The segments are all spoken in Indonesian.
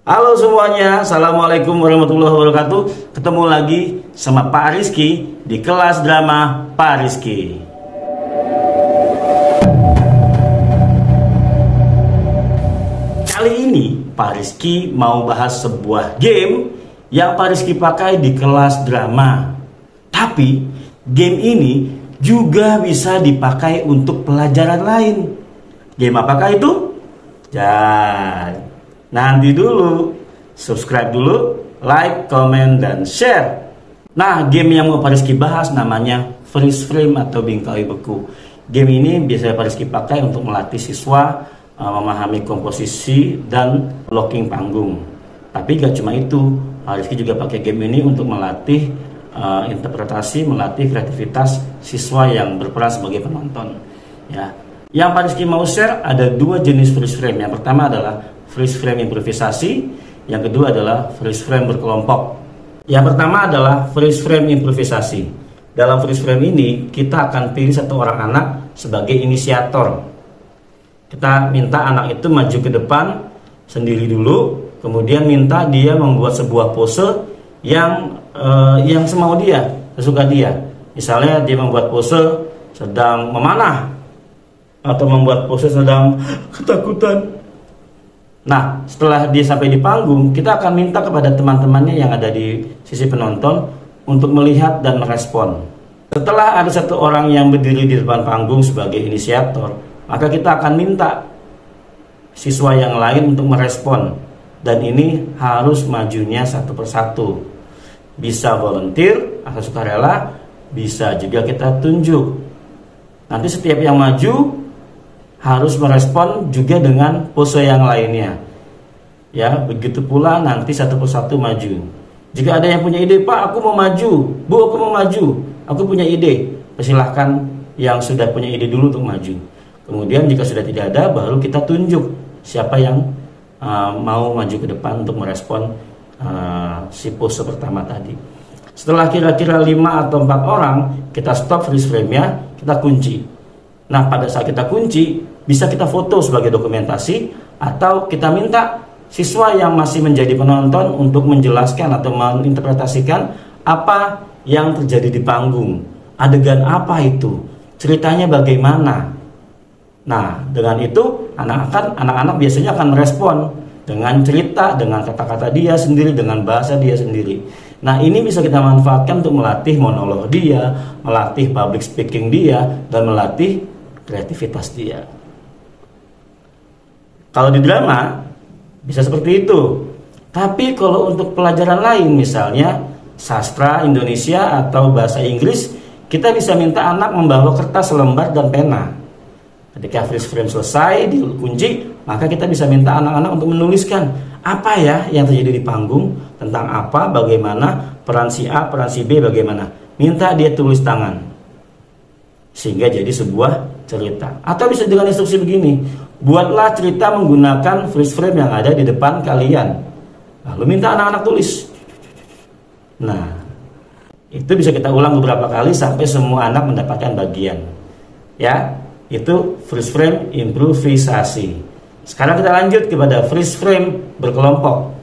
Halo semuanya, Assalamualaikum warahmatullahi wabarakatuh. Ketemu lagi sama Pak Rizky di kelas drama Pak Rizky. Kali ini Pak Rizky mau bahas sebuah game yang Pak Rizky pakai di kelas drama. Tapi game ini juga bisa dipakai untuk pelajaran lain. Game apakah itu? Nanti dulu, subscribe dulu, like, comment, dan share. Nah, game yang mau Pak Rizky bahas namanya freeze frame atau bingkai beku. Game ini biasanya Pak Rizky pakai untuk melatih siswa memahami komposisi dan blocking panggung. Tapi gak cuma itu, Pak Rizky juga pakai game ini untuk melatih interpretasi, melatih kreativitas siswa yang berperan sebagai penonton. Ya. Yang Pak Rizky mau share ada dua jenis freeze frame. Yang pertama adalah freeze frame improvisasi, yang kedua adalah freeze frame berkelompok. Yang pertama adalah freeze frame improvisasi. Dalam freeze frame ini kita akan pilih satu orang anak sebagai inisiator. Kita minta anak itu maju ke depan sendiri dulu, kemudian minta dia membuat sebuah pose yang semau dia, sesuka dia. Misalnya dia membuat pose sedang memanah atau membuat pose sedang ketakutan. Nah, setelah dia sampai di panggung, kita akan minta kepada teman-temannya yang ada di sisi penonton untuk melihat dan merespon. Setelah ada satu orang yang berdiri di depan panggung sebagai inisiator, maka kita akan minta siswa yang lain untuk merespon. Dan ini harus majunya satu persatu. Bisa volunteer atau sukarela, bisa juga kita tunjuk. Nanti setiap yang maju harus merespon juga dengan pose yang lainnya. Ya, begitu pula nanti satu persatu maju. Jika ada yang punya ide, Pak, aku mau maju, Bu, aku mau maju, aku punya ide, persilahkan yang sudah punya ide dulu untuk maju. Kemudian jika sudah tidak ada, baru kita tunjuk siapa yang mau maju ke depan untuk merespon si pose pertama tadi. Setelah kira-kira 5 atau 4 orang, kita stop freeze frame-nya, kita kunci. Nah, pada saat kita kunci, bisa kita foto sebagai dokumentasi, atau kita minta siswa yang masih menjadi penonton untuk menjelaskan atau menginterpretasikan apa yang terjadi di panggung. Adegan apa itu? Ceritanya bagaimana? Nah, dengan itu anak-anak biasanya akan merespon dengan cerita, dengan kata-kata dia sendiri, dengan bahasa dia sendiri. Nah, ini bisa kita manfaatkan untuk melatih monolog dia, melatih public speaking dia, dan melatih kreativitas dia. Kalau di drama bisa seperti itu. Tapi kalau untuk pelajaran lain, misalnya sastra Indonesia atau bahasa Inggris, kita bisa minta anak membawa kertas, lembar, dan pena. Ketika freeze frame selesai, dikunci, maka kita bisa minta anak-anak untuk menuliskan apa ya yang terjadi di panggung, tentang apa, bagaimana, peran si A, peran si B, bagaimana. Minta dia tulis tangan, sehingga jadi sebuah cerita. Atau bisa dengan instruksi begini, buatlah cerita menggunakan freeze frame yang ada di depan kalian, lalu minta anak-anak tulis. Nah, itu bisa kita ulang beberapa kali sampai semua anak mendapatkan bagian. Ya, itu freeze frame improvisasi. Sekarang kita lanjut kepada freeze frame berkelompok.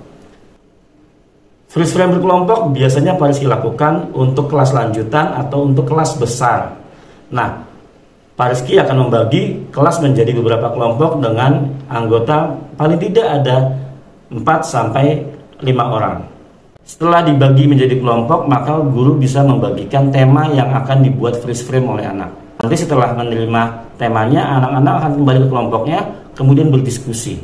Freeze frame berkelompok biasanya Pak Rizky lakukan untuk kelas lanjutan atau untuk kelas besar. Nah, Pak Rizky akan membagi kelas menjadi beberapa kelompok dengan anggota paling tidak ada 4 sampai 5 orang. Setelah dibagi menjadi kelompok, maka guru bisa membagikan tema yang akan dibuat freeze frame oleh anak. Nanti setelah menerima temanya, anak-anak akan kembali ke kelompoknya, kemudian berdiskusi.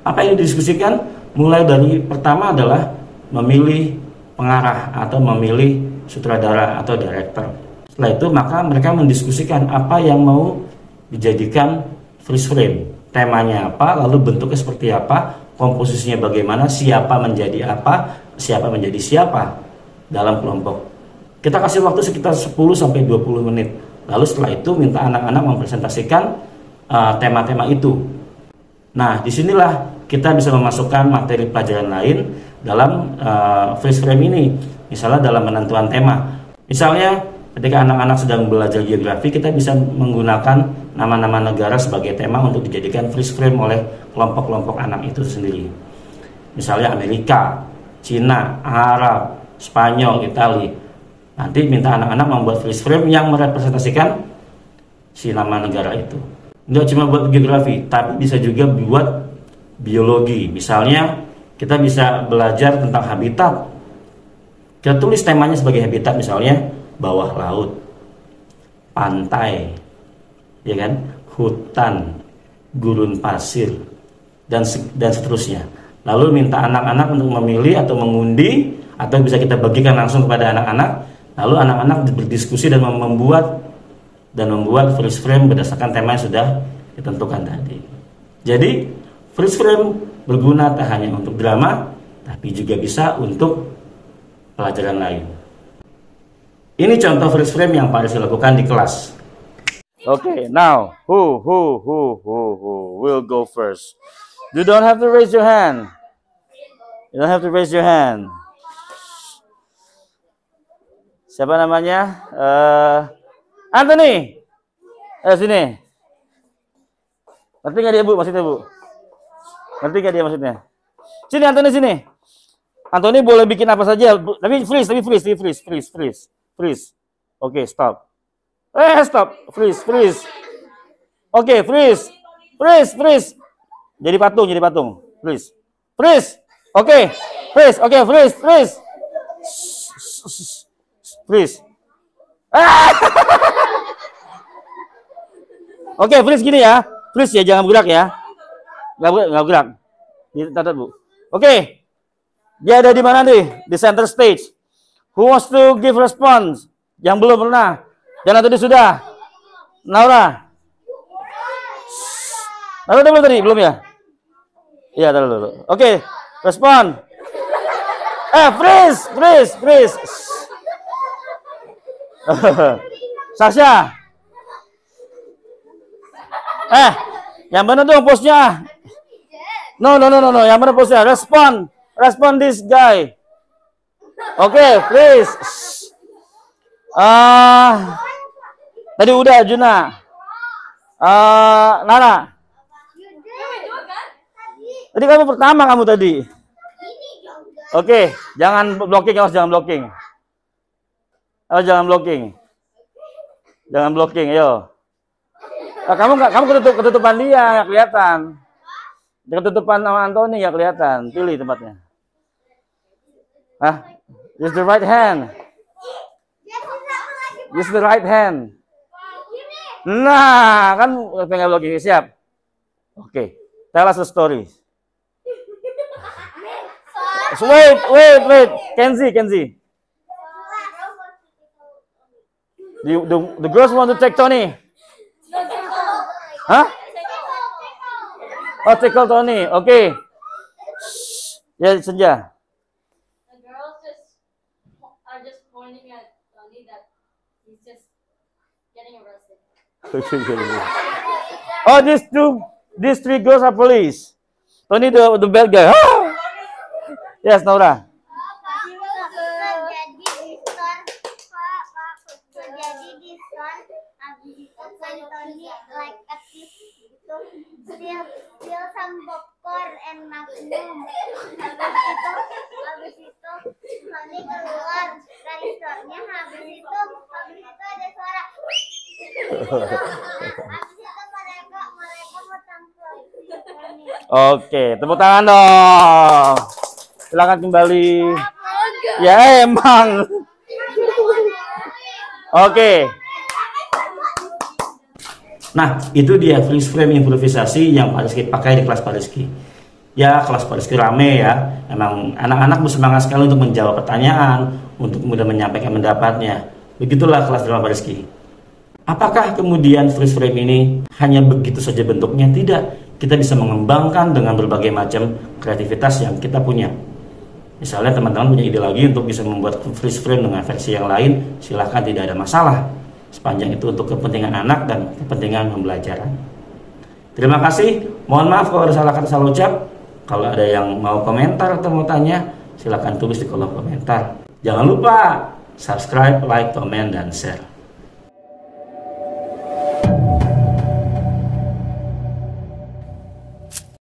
Apa yang didiskusikan? Mulai dari pertama adalah memilih pengarah atau memilih sutradara atau director. Setelah itu maka mereka mendiskusikan apa yang mau dijadikan freeze frame. Temanya apa, lalu bentuknya seperti apa, komposisinya bagaimana, siapa menjadi apa, siapa menjadi siapa dalam kelompok. Kita kasih waktu sekitar 10 sampai 20 menit. Lalu setelah itu minta anak-anak mempresentasikan tema-tema itu. Nah, disinilah kita bisa memasukkan materi pelajaran lain dalam freeze frame ini. Misalnya dalam penentuan tema. Misalnya ketika anak-anak sedang belajar geografi, kita bisa menggunakan nama-nama negara sebagai tema untuk dijadikan freeze frame oleh kelompok-kelompok anak itu sendiri. Misalnya Amerika, Cina, Arab, Spanyol, Italia. Nanti minta anak-anak membuat freeze frame yang merepresentasikan si nama negara itu. Nggak cuma buat geografi, tapi bisa juga buat biologi. Misalnya kita bisa belajar tentang habitat. Kita tulis temanya sebagai habitat, misalnya bawah laut, pantai, ya kan, hutan, gurun pasir, dan seterusnya. Lalu minta anak-anak untuk memilih atau mengundi, atau bisa kita bagikan langsung kepada anak-anak. Lalu anak-anak berdiskusi dan membuat freeze frame berdasarkan tema yang sudah ditentukan tadi. Jadi freeze frame berguna tak hanya untuk drama, tapi juga bisa untuk pelajaran lain. Ini contoh freeze frame yang Pak Rizky lakukan di kelas. Okay, now who will go first? You don't have to raise your hand. You don't have to raise your hand. Siapa namanya? Anthony. Sini. Ngerti nggak dia, Bu? Maksudnya, Bu? Ngerti nggak dia maksudnya? Sini, Anthony, sini. Anthony boleh bikin apa saja, tapi freeze. Oke, stop. Stop. Freeze. Oke, freeze. Jadi patung. Freeze. Oke, freeze. Freeze. Oke, freeze gini ya. Freeze ya, jangan bergerak ya. Nggak bergerak. Dicatat, Bu. Oke. Dia ada di mana nih? Di center stage. Who wants to give response? Yang belum pernah. Dan tadi sudah. Naura. Naura udah belum tadi? Belum ya? Iya, dulu. Oke, respon. Freeze. Sasha. Yang mana dong posnya? No. Yang mana posnya? Respon this guy. Oke, freeze. Tadi udah Juna. Nara. Tadi kamu pertama tadi. Oke, jangan blocking, jangan blocking, ayo. Kamu ketutupan dia, nggak kelihatan. Ketutupan sama Anthony nggak kelihatan. Pilih tempatnya. Use the right hand. Nah, kan pengen blocking, siap. Oke, tell us a story. Wait. Kenzie. The girls want to take Tony. Hah? Oh, tackle Tony. Okay. Ya, Senja. The girls are just pointing at Tony that he's just getting arrested. Oh, these three girls are police. Tony the bad guy. Yes, Naura. Steal some popcorn and magnum. Habis itu Tony keluar dari store-nya. Habis itu ada suara. Habis itu mereka mau tangkap Tony. Oke, tepuk tangan dong. Silakan kembali. Ya emang. Oke. Nah, itu dia freeze frame improvisasi yang Pak Rizky pakai di kelas Pak Rizky. Ya, kelas Pak Rizky rame ya. Emang anak-anak bersemangat sekali untuk menjawab pertanyaan, untuk kemudian menyampaikan pendapatnya. Begitulah kelas drama Pak Rizky. Apakah kemudian freeze frame ini hanya begitu saja bentuknya? Tidak. Kita bisa mengembangkan dengan berbagai macam kreativitas yang kita punya. Misalnya teman-teman punya ide lagi untuk bisa membuat freeze frame dengan versi yang lain, silahkan, tidak ada masalah. Sepanjang itu untuk kepentingan anak dan kepentingan pembelajaran. Terima kasih. Mohon maaf kalau ada salah kata, salah ucap. Kalau ada yang mau komentar atau mau tanya, silakan tulis di kolom komentar. Jangan lupa subscribe, like, comment, dan share.